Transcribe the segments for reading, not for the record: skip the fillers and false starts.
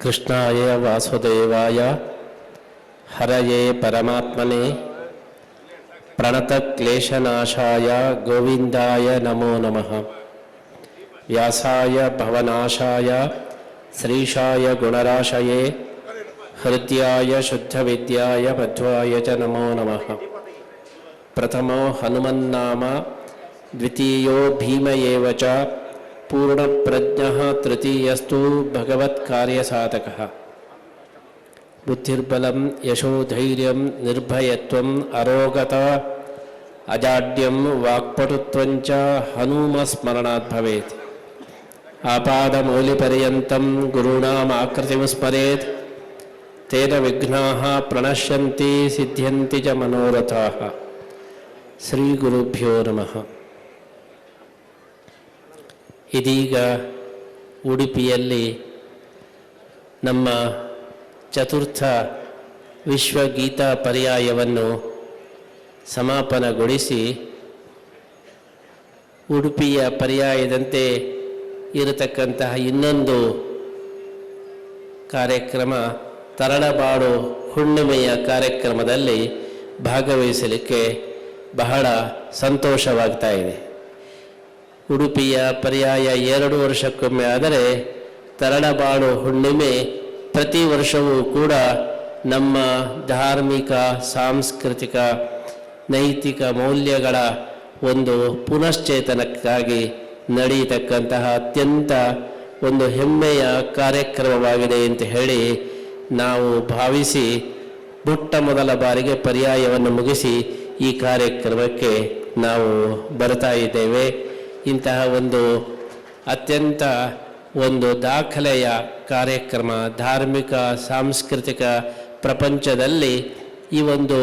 ಕೃಷ್ಣಾಯ ವಾಸುದೇವಾಯ ಹರಯೇ ಪರಮಾತ್ಮನೇ ಪ್ರಣತಕ್ಲೇಶನಾಶಾಯ ಗೋವಿಂದಾಯ ನಮೋ ನಮಃ. ವ್ಯಾಸಾಯ ಭವನಾಶಾಯ ಶ್ರೀಶಾಯ ಗುಣರಾಶಯೇ ಹೃದ್ಯಾಯ ಶುದ್ಧವಿದ್ಯಾಯ ಮಧ್ವಾಯ ಚ ನಮೋ ನಮಃ. ಪ್ರಥಮೋ ಹನುಮನ್ನಾಮ ದ್ವಿತೀಯೋ ಭೀಮ ಏವ ಚ ಪೂರ್ಣಪ್ರಜ್ಞಃ ತೃತೀಯಸ್ತು ಭಗವತ್ಕಾರ್ಯಸಾಧಕಃ. ಬುದ್ಧಿರ್ಬಲಂ ಯಶೋಧೈರ್ಯಂ ನಿರ್ಭಯತ್ವಂ ಅರೋಗತಾ ಅಜಾಡ್ಯಂ ವಾಕ್ಪಟುತ್ವಂಚ ಹನುಮಸ್ಮರಣಾತ್ ಭವೇತ್. ಆಪಾದಮೌಲಿಪರ್ಯಂತಂ ಗುರುಣಾಮಾಕೃತಿಂ ಸ್ಮರೇತ್ ತೇನ ವಿಘ್ನಾಃ ಪ್ರಣಶ್ಯಂತಿ ಸಿದ್ಧ್ಯಂತಿ ಚ ಮನೋರಥಾಃ. ಶ್ರೀ ಗುರುಭ್ಯೋ ನಮಃ. ಇದೀಗ ಉಡುಪಿಯಲ್ಲಿ ನಮ್ಮ ಚತುರ್ಥ ವಿಶ್ವಗೀತಾ ಪರ್ಯಾಯವನ್ನು ಸಮಾಪನಗೊಳಿಸಿ ಉಡುಪಿಯ ಪರ್ಯಾಯದಂತೆ ಇರತಕ್ಕಂತಹ ಇನ್ನೊಂದು ಕಾರ್ಯಕ್ರಮ ತರಳಬಾಳು ಹುಣ್ಣಿಮೆಯ ಕಾರ್ಯಕ್ರಮದಲ್ಲಿ ಭಾಗವಹಿಸಲಿಕ್ಕೆ ಬಹಳ ಸಂತೋಷವಾಗ್ತಾ ಇದೆ. ಉಡುಪಿಯ ಪರ್ಯಾಯ 2 ವರ್ಷಕ್ಕೊಮ್ಮೆ ಆದರೆ ತರಳಬಾಳು ಹುಣ್ಣಿಮೆ ಪ್ರತಿ ವರ್ಷವೂ ಕೂಡ ನಮ್ಮ ಧಾರ್ಮಿಕ ಸಾಂಸ್ಕೃತಿಕ ನೈತಿಕ ಮೌಲ್ಯಗಳ ಒಂದು ಪುನಶ್ಚೇತನಕ್ಕಾಗಿ ನಡೆಯತಕ್ಕಂತಹ ಅತ್ಯಂತ ಒಂದು ಹೆಮ್ಮೆಯ ಕಾರ್ಯಕ್ರಮವಾಗಿದೆ ಅಂತ ಹೇಳಿ ನಾವು ಭಾವಿಸಿ ಮೊದಲ ಬಾರಿಗೆ ಪರ್ಯಾಯವನ್ನು ಮುಗಿಸಿ ಈ ಕಾರ್ಯಕ್ರಮಕ್ಕೆ ನಾವು ಬರ್ತಾ ಇದ್ದೇವೆ. ಇಂತಹ ಒಂದು ಅತ್ಯಂತ ಒಂದು ದಾಖಲೆಯ ಕಾರ್ಯಕ್ರಮ ಧಾರ್ಮಿಕ ಸಾಂಸ್ಕೃತಿಕ ಪ್ರಪಂಚದಲ್ಲಿ ಈ ಒಂದು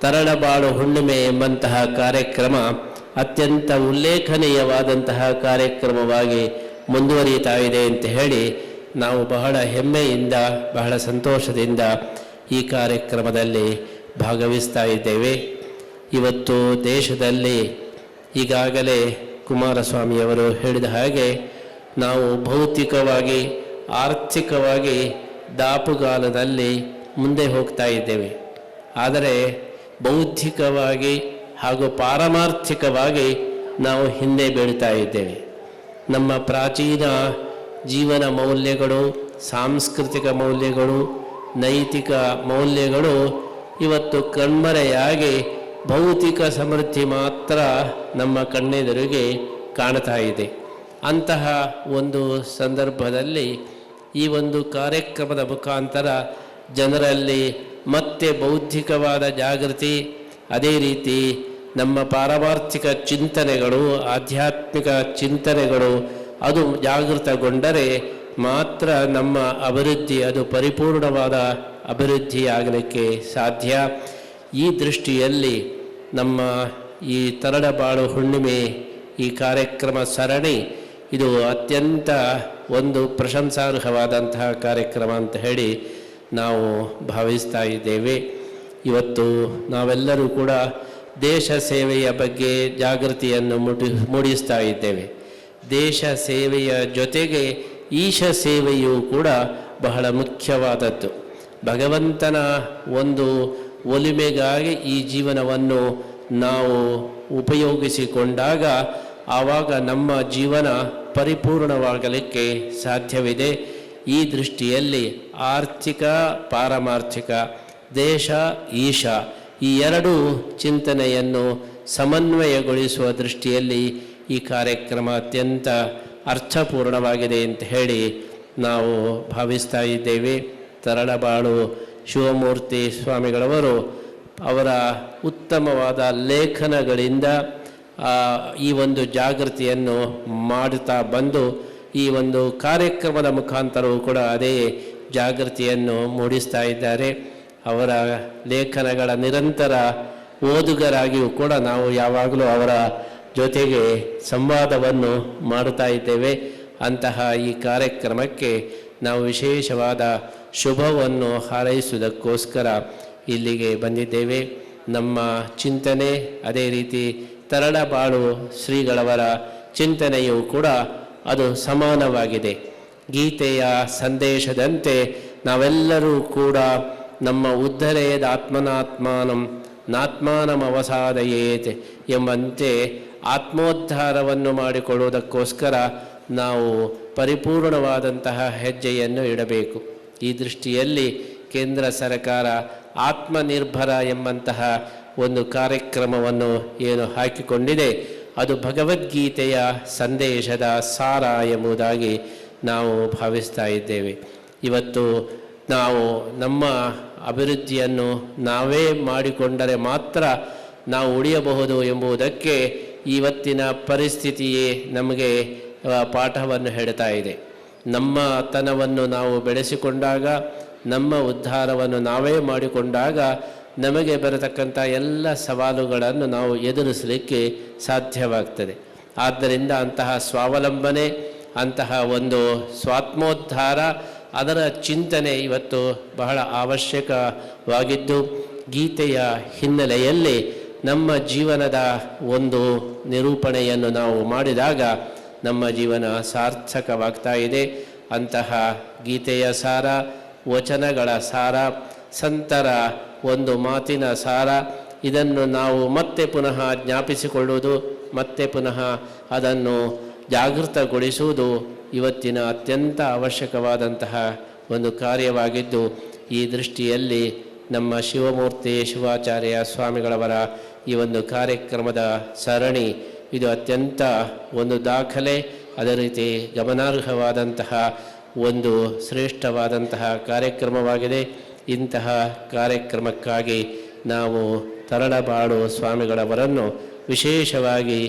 ತರಳಬಾಳು ಹುಣ್ಣಿಮೆ ಎಂಬಂತಹ ಕಾರ್ಯಕ್ರಮ ಅತ್ಯಂತ ಉಲ್ಲೇಖನೀಯವಾದಂತಹ ಕಾರ್ಯಕ್ರಮವಾಗಿ ಮುಂದುವರಿಯುತ್ತಾ ಇದೆ ಅಂತ ಹೇಳಿ ನಾವು ಬಹಳ ಹೆಮ್ಮೆಯಿಂದ ಬಹಳ ಸಂತೋಷದಿಂದ ಈ ಕಾರ್ಯಕ್ರಮದಲ್ಲಿ ಭಾಗವಹಿಸ್ತಾ ಇದ್ದೇವೆ. ಇವತ್ತು ದೇಶದಲ್ಲಿ ಈಗಾಗಲೇ ಕುಮಾರಸ್ವಾಮಿಯವರು ಹೇಳಿದ ಹಾಗೆ ನಾವು ಭೌತಿಕವಾಗಿ ಆರ್ಥಿಕವಾಗಿ ದಾಪುಗಾಲದಲ್ಲಿ ಮುಂದೆ ಹೋಗ್ತಾ ಇದ್ದೇವೆ. ಆದರೆ ಬೌದ್ಧಿಕವಾಗಿ ಹಾಗೂ ಪಾರಮಾರ್ಥಿಕವಾಗಿ ನಾವು ಹಿಂದೆ ಬೀಳ್ತಾ ಇದ್ದೇವೆ. ನಮ್ಮ ಪ್ರಾಚೀನ ಜೀವನ ಮೌಲ್ಯಗಳು, ಸಾಂಸ್ಕೃತಿಕ ಮೌಲ್ಯಗಳು, ನೈತಿಕ ಮೌಲ್ಯಗಳು ಇವತ್ತು ಕಣ್ಮರೆಯಾಗಿ ಭೌತಿಕ ಸಮೃದ್ಧಿ ಮಾತ್ರ ನಮ್ಮ ಕಣ್ಣೆದುರಿಗೆ ಕಾಣ್ತಾ ಇದೆ. ಅಂತಹ ಒಂದು ಸಂದರ್ಭದಲ್ಲಿ ಈ ಒಂದು ಕಾರ್ಯಕ್ರಮದ ಮುಖಾಂತರ ಜನರಲ್ಲಿ ಮತ್ತೆ ಬೌದ್ಧಿಕವಾದ ಜಾಗೃತಿ, ಅದೇ ರೀತಿ ನಮ್ಮ ಪಾರಮಾರ್ಥಿಕ ಚಿಂತನೆಗಳು, ಆಧ್ಯಾತ್ಮಿಕ ಚಿಂತನೆಗಳು ಅದು ಜಾಗೃತಗೊಂಡರೆ ಮಾತ್ರ ನಮ್ಮ ಅಭಿವೃದ್ಧಿ ಅದು ಪರಿಪೂರ್ಣವಾದ ಅಭಿವೃದ್ಧಿಯಾಗಲಿಕ್ಕೆ ಸಾಧ್ಯ. ಈ ದೃಷ್ಟಿಯಲ್ಲಿ ನಮ್ಮ ಈ ತರಳಬಾಳು ಹುಣ್ಣಿಮೆ ಈ ಕಾರ್ಯಕ್ರಮ ಸರಣಿ ಇದು ಅತ್ಯಂತ ಒಂದು ಪ್ರಶಂಸಾರ್ಹವಾದಂತಹ ಕಾರ್ಯಕ್ರಮ ಅಂತ ಹೇಳಿ ನಾವು ಭಾವಿಸ್ತಾ ಇದ್ದೇವೆ. ಇವತ್ತು ನಾವೆಲ್ಲರೂ ಕೂಡ ದೇಶ ಸೇವೆಯ ಬಗ್ಗೆ ಜಾಗೃತಿಯನ್ನು ಮೂಡಿಸ್ತಾ ಇದ್ದೇವೆ. ದೇಶ ಸೇವೆಯ ಜೊತೆಗೆ ಈಶ ಸೇವೆಯೂ ಕೂಡ ಬಹಳ ಮುಖ್ಯವಾದದ್ದು. ಭಗವಂತನ ಒಂದು ಒಲಿಮೆಗಾಗಿ ಈ ಜೀವನವನ್ನು ನಾವು ಉಪಯೋಗಿಸಿಕೊಂಡಾಗ ಆವಾಗ ನಮ್ಮ ಜೀವನ ಪರಿಪೂರ್ಣವಾಗಲಿಕ್ಕೆ ಸಾಧ್ಯವಿದೆ. ಈ ದೃಷ್ಟಿಯಲ್ಲಿ ಆರ್ಥಿಕ ಪಾರಮಾರ್ಥಿಕ, ದೇಶ ಈಶ ಈ ಎರಡೂ ಚಿಂತನೆಯನ್ನು ಸಮನ್ವಯಗೊಳಿಸುವ ದೃಷ್ಟಿಯಲ್ಲಿ ಈ ಕಾರ್ಯಕ್ರಮ ಅತ್ಯಂತ ಅರ್ಥಪೂರ್ಣವಾಗಿದೆ ಅಂತ ಹೇಳಿ ನಾವು ಭಾವಿಸ್ತಾ ಇದ್ದೇವೆ. ತರಳಬಾಳು ಶಿವಮೂರ್ತಿ ಸ್ವಾಮಿಗಳವರು ಅವರ ಉತ್ತಮವಾದ ಲೇಖನಗಳಿಂದ ಈ ಒಂದು ಜಾಗೃತಿಯನ್ನು ಮಾಡುತ್ತಾ ಬಂದು ಈ ಒಂದು ಕಾರ್ಯಕ್ರಮದ ಮುಖಾಂತರವೂ ಕೂಡ ಅದೇ ಜಾಗೃತಿಯನ್ನು ಮೂಡಿಸ್ತಾ ಇದ್ದಾರೆ. ಅವರ ಲೇಖನಗಳ ನಿರಂತರ ಓದುಗರಾಗಿಯೂ ಕೂಡ ನಾವು ಯಾವಾಗಲೂ ಅವರ ಜೊತೆಗೆ ಸಂವಾದವನ್ನು ಮಾಡುತ್ತಾ ಇದ್ದೇವೆ. ಅಂತಹ ಈ ಕಾರ್ಯಕ್ರಮಕ್ಕೆ ನಾವು ವಿಶೇಷವಾದ ಶುಭವನ್ನು ಹಾರೈಸುವುದಕ್ಕೋಸ್ಕರ ಇಲ್ಲಿಗೆ ಬಂದಿದ್ದೇವೆ. ನಮ್ಮ ಚಿಂತನೆ ಅದೇ ರೀತಿ ತರಳಬಾಳು ಶ್ರೀಗಳವರ ಚಿಂತನೆಯೂ ಕೂಡ ಅದು ಸಮಾನವಾಗಿದೆ. ಗೀತೆಯ ಸಂದೇಶದಂತೆ ನಾವೆಲ್ಲರೂ ಕೂಡ ನಮ್ಮ ಉದ್ಧರೇದ ಆತ್ಮನಾತ್ಮಾನಂ ನಾತ್ಮಾನಮವಸಾದಯೇತ್ ಎಂಬಂತೆ ಆತ್ಮೋದ್ಧಾರವನ್ನು ಮಾಡಿಕೊಳ್ಳುವುದಕ್ಕೋಸ್ಕರ ನಾವು ಪರಿಪೂರ್ಣವಾದಂತಹ ಹೆಜ್ಜೆಯನ್ನು ಇಡಬೇಕು. ಈ ದೃಷ್ಟಿಯಲ್ಲಿ ಕೇಂದ್ರ ಸರ್ಕಾರ ಆತ್ಮನಿರ್ಭರ ಎಂಬಂತಹ ಒಂದು ಕಾರ್ಯಕ್ರಮವನ್ನು ಏನು ಹಾಕಿಕೊಂಡಿದೆ, ಅದು ಭಗವದ್ಗೀತೆಯ ಸಂದೇಶದ ಸಾರ ಎಂಬುದಾಗಿ ನಾವು ಭಾವಿಸ್ತಾ ಇದ್ದೇವೆ. ಇವತ್ತು ನಾವು ನಮ್ಮ ಅಭಿವೃದ್ಧಿಯನ್ನು ನಾವೇ ಮಾಡಿಕೊಂಡರೆ ಮಾತ್ರ ನಾವು ಉಳಿಯಬಹುದು ಎಂಬುದಕ್ಕೆ ಇವತ್ತಿನ ಪರಿಸ್ಥಿತಿಯೇ ನಮಗೆ ಪಾಠವನ್ನು ಹೇಳ್ತಾ ಇದೆ. ನಮ್ಮ ತನವನ್ನು ನಾವು ಬೆಳೆಸಿಕೊಂಡಾಗ, ನಮ್ಮ ಉದ್ಧಾರವನ್ನು ನಾವೇ ಮಾಡಿಕೊಂಡಾಗ ನಮಗೆ ಬರತಕ್ಕಂಥ ಎಲ್ಲ ಸವಾಲುಗಳನ್ನು ನಾವು ಎದುರಿಸಲಿಕ್ಕೆ ಸಾಧ್ಯವಾಗ್ತದೆ. ಆದ್ದರಿಂದ ಅಂತಹ ಸ್ವಾವಲಂಬನೆ, ಅಂತಹ ಒಂದು ಸ್ವಾತ್ಮೋದ್ಧಾರ, ಅದರ ಚಿಂತನೆ ಇವತ್ತು ಬಹಳ ಅವಶ್ಯಕವಾಗಿದ್ದು, ಗೀತೆಯ ಹಿನ್ನೆಲೆಯಲ್ಲಿ ನಮ್ಮ ಜೀವನದ ಒಂದು ನಿರೂಪಣೆಯನ್ನು ನಾವು ಮಾಡಿದಾಗ ನಮ್ಮ ಜೀವನ ಸಾರ್ಥಕವಾಗ್ತಾ ಇದೆ. ಅಂತಹ ಗೀತೆಯ ಸಾರ, ವಚನಗಳ ಸಾರ, ಸಂತರ ಒಂದು ಮಾತಿನ ಸಾರ, ಇದನ್ನು ನಾವು ಮತ್ತೆ ಪುನಃ ಜ್ಞಾಪಿಸಿಕೊಳ್ಳುವುದು, ಮತ್ತೆ ಪುನಃ ಅದನ್ನು ಜಾಗೃತಗೊಳಿಸುವುದು ಇವತ್ತಿನ ಅತ್ಯಂತ ಅವಶ್ಯಕವಾದಂತಹ ಒಂದು ಕಾರ್ಯವಾಗಿದ್ದು, ಈ ದೃಷ್ಟಿಯಲ್ಲಿ ನಮ್ಮ ಶಿವಮೂರ್ತಿ ಶಿವಾಚಾರ್ಯ ಸ್ವಾಮಿಗಳವರ ಈ ಒಂದು ಕಾರ್ಯಕ್ರಮದ ಸರಣಿ ಇದು ಅತ್ಯಂತ ಒಂದು ದಾಖಲೆ, ಅದೇ ರೀತಿ ಗಮನಾರ್ಹವಾದಂತಹ ಒಂದು ಶ್ರೇಷ್ಠವಾದಂತಹ ಕಾರ್ಯಕ್ರಮವಾಗಿದೆ. ಇಂತಹ ಕಾರ್ಯಕ್ರಮಕ್ಕಾಗಿ ನಾವು ತರಳಬಾಳು ಸ್ವಾಮಿಗಳವರನ್ನು ವಿಶೇಷವಾಗಿ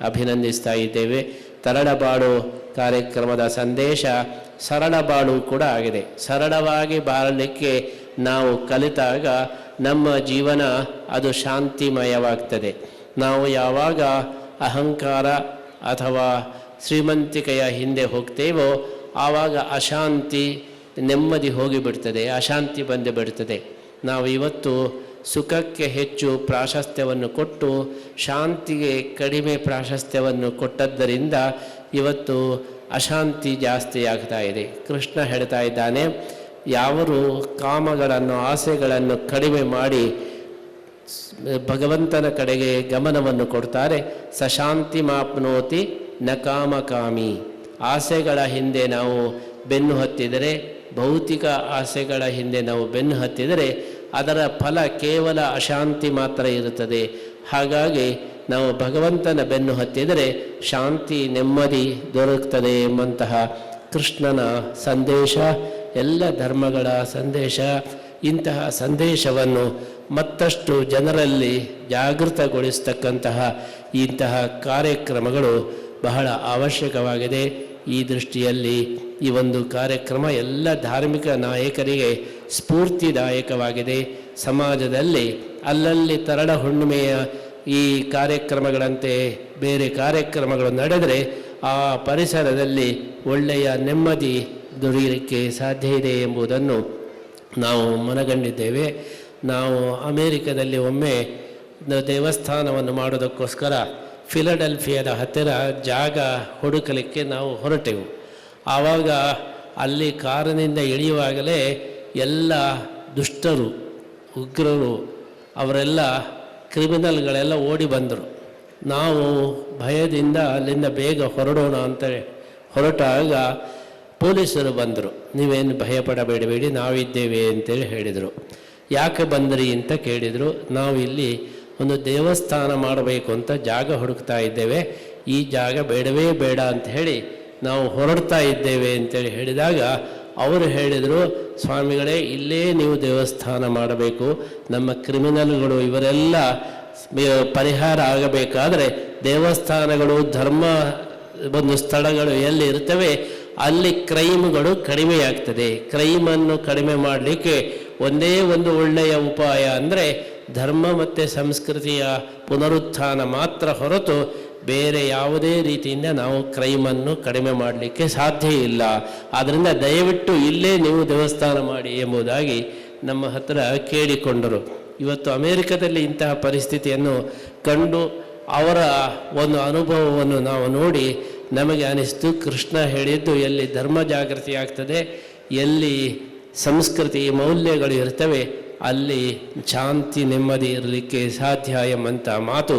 ಅಭಿನಂದಿಸ್ತಾ ಇದ್ದೇವೆ. ತರಳಬಾಳು ಕಾರ್ಯಕ್ರಮದ ಸಂದೇಶ ಸರಳಬಾಳು ಕೂಡ ಆಗಿದೆ. ಸರಳವಾಗಿ ಬಾಳಲಿಕ್ಕೆ ನಾವು ಕಲಿತಾಗ ನಮ್ಮ ಜೀವನ ಅದು ಶಾಂತಿಮಯವಾಗ್ತದೆ. ನಾವು ಯಾವಾಗ ಅಹಂಕಾರ ಅಥವಾ ಶ್ರೀಮಂತಿಕೆಯ ಹಿಂದೆ ಹೋಗ್ತೇವೋ ಆವಾಗ ಅಶಾಂತಿ, ನೆಮ್ಮದಿ ಹೋಗಿಬಿಡ್ತದೆ, ಅಶಾಂತಿ ಬಂದು ಬಿಡ್ತದೆ. ನಾವು ಇವತ್ತು ಸುಖಕ್ಕೆ ಹೆಚ್ಚು ಪ್ರಾಶಸ್ತ್ಯವನ್ನು ಕೊಟ್ಟು ಶಾಂತಿಗೆ ಕಡಿಮೆ ಪ್ರಾಶಸ್ತ್ಯವನ್ನು ಕೊಟ್ಟದ್ದರಿಂದ ಇವತ್ತು ಅಶಾಂತಿ ಜಾಸ್ತಿ ಆಗ್ತಾ ಇದೆ. ಕೃಷ್ಣ ಹೇಳ್ತಾ ಇದ್ದಾನೆ, ಯಾವರು ಕಾಮಗಳನ್ನು, ಆಸೆಗಳನ್ನು ಕಡಿಮೆ ಮಾಡಿ ಭಗವಂತನ ಕಡೆಗೆ ಗಮನವನ್ನು ಕೊಡ್ತಾರೆ, ಸಶಾಂತಿ ಮಾಪ್ನೋತಿ ನ ಕಾಮಕಾಮಿ. ಆಸೆಗಳ ಹಿಂದೆ ನಾವು ಬೆನ್ನು ಹತ್ತಿದರೆ, ಭೌತಿಕ ಆಸೆಗಳ ಹಿಂದೆ ನಾವು ಬೆನ್ನು ಹತ್ತಿದರೆ ಅದರ ಫಲ ಕೇವಲ ಅಶಾಂತಿ ಮಾತ್ರ ಇರುತ್ತದೆ. ಹಾಗಾಗಿ ನಾವು ಭಗವಂತನ ಬೆನ್ನು ಹತ್ತಿದರೆ ಶಾಂತಿ, ನೆಮ್ಮದಿ ದೊರಕುತ್ತದೆ ಎಂಬಂತಹ ಕೃಷ್ಣನ ಸಂದೇಶ, ಎಲ್ಲ ಧರ್ಮಗಳ ಸಂದೇಶ. ಇಂತಹ ಸಂದೇಶವನ್ನು ಮತ್ತಷ್ಟು ಜನರಲ್ಲಿ ಜಾಗೃತಗೊಳಿಸ್ತಕ್ಕಂತಹ ಇಂತಹ ಕಾರ್ಯಕ್ರಮಗಳು ಬಹಳ ಅವಶ್ಯಕವಾಗಿದೆ. ಈ ದೃಷ್ಟಿಯಲ್ಲಿ ಈ ಒಂದು ಕಾರ್ಯಕ್ರಮ ಎಲ್ಲ ಧಾರ್ಮಿಕ ನಾಯಕರಿಗೆ ಸ್ಫೂರ್ತಿದಾಯಕವಾಗಿದೆ. ಸಮಾಜದಲ್ಲಿ ಅಲ್ಲಲ್ಲಿ ತರಳ ಹುಣ್ಣಿಮೆಯ ಈ ಕಾರ್ಯಕ್ರಮಗಳಂತೆ ಬೇರೆ ಕಾರ್ಯಕ್ರಮಗಳು ನಡೆದರೆ ಆ ಪರಿಸರದಲ್ಲಿ ಒಳ್ಳೆಯ ನೆಮ್ಮದಿ ದೊರೆಯಲಿಕ್ಕೆ ಸಾಧ್ಯ ಇದೆ ಎಂಬುದನ್ನು ನಾವು ಮನಗಂಡಿದ್ದೇವೆ. ನಾವು ಅಮೇರಿಕದಲ್ಲಿ ಒಮ್ಮೆ ದೇವಸ್ಥಾನವನ್ನು ಮಾಡೋದಕ್ಕೋಸ್ಕರ ಫಿಲಡೆಲ್ಫಿಯಾದ ಹತ್ತಿರ ಜಾಗ ಹುಡುಕಲಿಕ್ಕೆ ನಾವು ಹೊರಟೆವು. ಆವಾಗ ಅಲ್ಲಿ ಕಾರಿನಿಂದ ಇಳಿಯುವಾಗಲೇ ಎಲ್ಲ ದುಷ್ಟರು, ಉಗ್ರರು, ಅವರೆಲ್ಲ ಕ್ರಿಮಿನಲ್ಗಳೆಲ್ಲ ಓಡಿ ಬಂದರು. ನಾವು ಭಯದಿಂದ ಅಲ್ಲಿಂದ ಬೇಗ ಹೊರಡೋಣ ಅಂತ ಹೊರಟಾಗ ಪೊಲೀಸರು ಬಂದರು. ನೀವೇನು ಭಯಪಡಬೇಡಬೇಡಿ, ನಾವಿದ್ದೇವೆ ಅಂತೇಳಿ ಹೇಳಿದರು. ಯಾಕೆ ಬಂದ್ರಿ ಅಂತ ಕೇಳಿದರು. ನಾವು ಇಲ್ಲಿ ಒಂದು ದೇವಸ್ಥಾನ ಮಾಡಬೇಕು ಅಂತ ಜಾಗ ಹುಡುಕ್ತಾ ಇದ್ದೇವೆ, ಈ ಜಾಗ ಬೇಡವೇ ಬೇಡ ಅಂತ ಹೇಳಿ ನಾವು ಹೊರಡ್ತಾ ಇದ್ದೇವೆ ಅಂತೇಳಿ ಹೇಳಿದಾಗ ಅವರು ಹೇಳಿದರು, ಸ್ವಾಮಿಗಳೇ ಇಲ್ಲೇ ನೀವು ದೇವಸ್ಥಾನ ಮಾಡಬೇಕು, ನಮ್ಮ ಕ್ರಿಮಿನಲ್ಗಳು ಇವರೆಲ್ಲ ಪರಿಹಾರ ಆಗಬೇಕಾದರೆ ದೇವಸ್ಥಾನಗಳು, ಧರ್ಮ ಒಂದು ಸ್ಥಳಗಳು ಎಲ್ಲಿ ಇರ್ತವೆ ಅಲ್ಲಿ ಕ್ರೈಮ್ಗಳು ಕಡಿಮೆಯಾಗ್ತದೆ. ಕ್ರೈಮನ್ನು ಕಡಿಮೆ ಮಾಡಲಿಕ್ಕೆ ಒಂದೇ ಒಂದು ಒಳ್ಳೆಯ ಉಪಾಯ ಅಂದರೆ ಧರ್ಮ ಮತ್ತು ಸಂಸ್ಕೃತಿಯ ಪುನರುತ್ಥಾನ ಮಾತ್ರ ಹೊರತು ಬೇರೆ ಯಾವುದೇ ರೀತಿಯಿಂದ ನಾವು ಕ್ರೈಮನ್ನು ಕಡಿಮೆ ಮಾಡಲಿಕ್ಕೆ ಸಾಧ್ಯ ಇಲ್ಲ. ಆದ್ದರಿಂದ ದಯವಿಟ್ಟು ಇಲ್ಲೇ ನೀವು ದೇವಸ್ಥಾನ ಮಾಡಿ ಎಂಬುದಾಗಿ ನಮ್ಮ ಹತ್ತಿರ ಕೇಳಿಕೊಂಡರು. ಇವತ್ತು ಅಮೇರಿಕದಲ್ಲಿ ಇಂತಹ ಪರಿಸ್ಥಿತಿಯನ್ನು ಕಂಡು ಅವರ ಒಂದು ಅನುಭವವನ್ನು ನಾವು ನೋಡಿ ನಮಗೆ ಅನಿಸ್ತು ಕೃಷ್ಣ ಹೇಳಿದ್ದು ಎಲ್ಲಿ ಧರ್ಮ ಜಾಗೃತಿ ಆಗ್ತದೆ, ಎಲ್ಲಿ ಸಂಸ್ಕೃತಿ ಮೌಲ್ಯಗಳು ಇರ್ತವೆ, ಅಲ್ಲಿ ಶಾಂತಿ ನೆಮ್ಮದಿ ಇರಲಿಕ್ಕೆ ಸಾಧ್ಯ ಎಂಬಂಥ ಮಾತು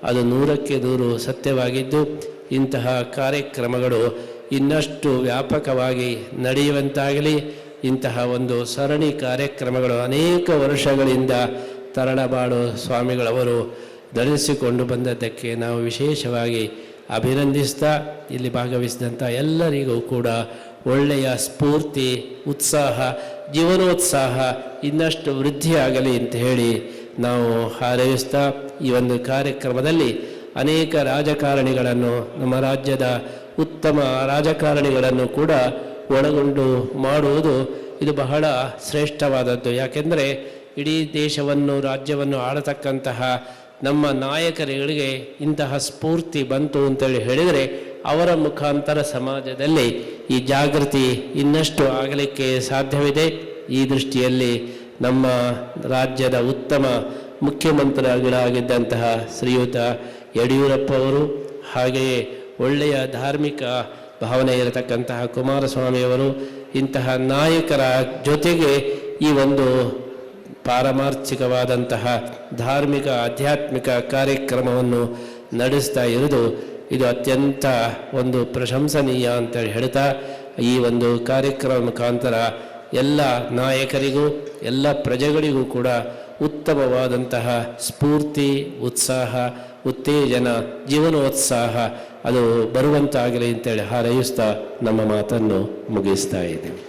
ಅದು 100ಕ್ಕೆ 100 ಸತ್ಯವಾಗಿದ್ದು, ಇಂತಹ ಕಾರ್ಯಕ್ರಮಗಳು ಇನ್ನಷ್ಟು ವ್ಯಾಪಕವಾಗಿ ನಡೆಯುವಂತಾಗಲಿ. ಇಂತಹ ಒಂದು ಸರಣಿ ಕಾರ್ಯಕ್ರಮಗಳು ಅನೇಕ ವರ್ಷಗಳಿಂದ ತರಳಬಾಳು ಸ್ವಾಮಿಗಳವರು ನಡೆಸಿಕೊಂಡು ಬಂದದ್ದಕ್ಕೆ ನಾವು ವಿಶೇಷವಾಗಿ ಅಭಿನಂದಿಸ್ತಾ, ಇಲ್ಲಿ ಭಾಗವಹಿಸಿದಂಥ ಎಲ್ಲರಿಗೂ ಕೂಡ ಒಳ್ಳೆಯ ಸ್ಫೂರ್ತಿ, ಉತ್ಸಾಹ, ಜೀವನೋತ್ಸಾಹ ಇನ್ನಷ್ಟು ವೃದ್ಧಿಯಾಗಲಿ ಅಂತ ಹೇಳಿ ನಾವು ಹಾರೈಸ್ತಾ, ಈ ಒಂದು ಕಾರ್ಯಕ್ರಮದಲ್ಲಿ ಅನೇಕ ರಾಜಕಾರಣಿಗಳನ್ನು, ನಮ್ಮ ರಾಜ್ಯದ ಉತ್ತಮ ರಾಜಕಾರಣಿಗಳನ್ನು ಕೂಡ ಒಳಗೊಂಡು ಮಾಡುವುದು ಇದು ಬಹಳ ಶ್ರೇಷ್ಠವಾದದ್ದು. ಯಾಕೆಂದರೆ ಇಡೀ ದೇಶವನ್ನು ರಾಜ್ಯವನ್ನು ಆಳತಕ್ಕಂತಹ ನಮ್ಮ ನಾಯಕರುಗಳಿಗೆ ಇಂತಹ ಸ್ಫೂರ್ತಿ ಬಂತು ಅಂತೇಳಿ ಹೇಳಿದರೆ ಅವರ ಮುಖಾಂತರ ಸಮಾಜದಲ್ಲಿ ಈ ಜಾಗೃತಿ ಇನ್ನಷ್ಟು ಆಗಲಿಕ್ಕೆ ಸಾಧ್ಯವಿದೆ. ಈ ದೃಷ್ಟಿಯಲ್ಲಿ ನಮ್ಮ ರಾಜ್ಯದ ಉತ್ತಮ ಮುಖ್ಯಮಂತ್ರಿಗಳಾಗಿದ್ದಂತಹ ಶ್ರೀಯುತ ಯಡಿಯೂರಪ್ಪ ಅವರು, ಹಾಗೆಯೇ ಒಳ್ಳೆಯ ಧಾರ್ಮಿಕ ಭಾವನೆ ಇರತಕ್ಕಂತಹ ಕುಮಾರಸ್ವಾಮಿಯವರು, ಇಂತಹ ನಾಯಕರ ಜೊತೆಗೆ ಈ ಒಂದು ಪಾರಮಾರ್ಥಿಕವಾದಂತಹ ಧಾರ್ಮಿಕ ಆಧ್ಯಾತ್ಮಿಕ ಕಾರ್ಯಕ್ರಮವನ್ನು ನಡೆಸ್ತಾ ಇರುವುದು ಇದು ಅತ್ಯಂತ ಒಂದು ಪ್ರಶಂಸನೀಯ ಅಂತೇಳಿ ಹೇಳ್ತಾ, ಈ ಒಂದು ಕಾರ್ಯಕ್ರಮ ಮುಖಾಂತರ ಎಲ್ಲ ನಾಯಕರಿಗೂ ಎಲ್ಲ ಪ್ರಜೆಗಳಿಗೂ ಕೂಡ ಉತ್ತಮವಾದಂತಹ ಸ್ಫೂರ್ತಿ, ಉತ್ಸಾಹ, ಉತ್ತೇಜನ, ಜೀವನೋತ್ಸಾಹ ಅದು ಬರುವಂತಾಗಲಿ ಅಂತೇಳಿ ಹಾರೈಸ್ತಾ ನಮ್ಮ ಮಾತನ್ನು ಮುಗಿಸ್ತಾ ಇದ್ದೀವಿ.